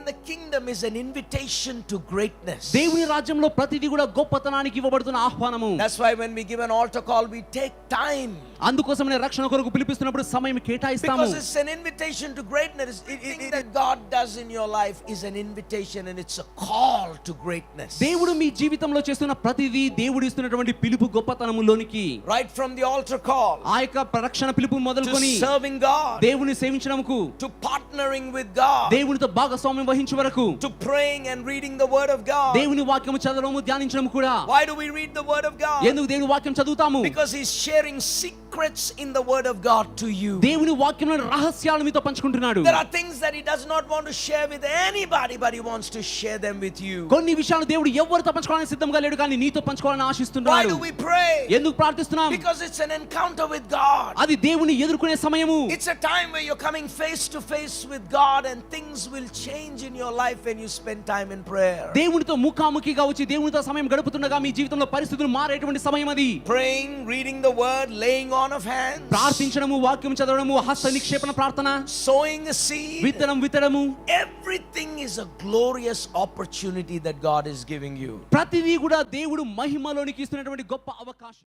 the kingdom is an invitation to greatness. దేవుని రాజ్యంలో ప్రతిదీ కూడా గొప్పతనానికి ఇవ్వబడుతున్న ఆహ్వానము. That's why when we give an altar call, we take time. అందుకోసమనే రక్షణ కొరకు పిలిపిస్తున్నప్పుడు సమయం కేటాయిస్తాము. Because it's an invitation to greatness. Everything that God does in your life is an invitation and it's a call to greatness. దేవుడు మీ జీవితంలో చేస్తున్న ప్రతిదీ దేవుడు ఇస్తున్నటువంటి పిలుపు గొప్పతనములోనికి. Right from the altar call, ఆ యొక్క రక్షణ పిలుపు మొదలుకొని to serving God, దేవుని సేవించడముకు, to partnering with God, దేవునితో భాగస్వామ్యం వహించే వరకు, to praying and reading the word of God. దేవుని వాక్యము చదవడము ధ్యానించడము కూడా. Why do we read the word of God? ఎందుకు దేవుని వాక్యం చదువుతాము? Because he's sharing secrets in the word of God to you. దేవుని వాక్యంలోని రహస్యాలు మీతో పంచుకుంటున్నాడు. There are things that he does not want to share with anybody, but he wants to share them with you. కొన్ని విషయాలు దేవుడు ఎవరితో పంచుకోవడానికి సిద్ధంగా లేడు, కానీ నీతో పంచుకోవాలని Why ఆశిస్తున్నాడు. do we pray? ఎందుకు ప్రార్థిస్తున్నాం? Because it's an encounter with God. అది దేవుని ఎదుర్కొనే సమయము. It's a time where you're coming face to face with God and things will change in your life when you spend time in prayer. దేవునితో ముఖాముఖిగా వచ్చి దేవునితో సమయం గడుపుతుండగా మీ జీవితంలో పరిస్థితులు మారేటువంటి సమయం అది. Praying, reading the word, laying on of hands, ప్రార్థించడము, వాక్యం చదవడము, హస్త నిక్షేపణ ప్రార్థన, sowing a seed. విత్తడము, Everything is a glorious opportunity that God is giving you. ప్రతిదీ కూడా దేవుడు మహిమలోనికి ఇస్తున్నటువంటి గొప్ప అవకాశం.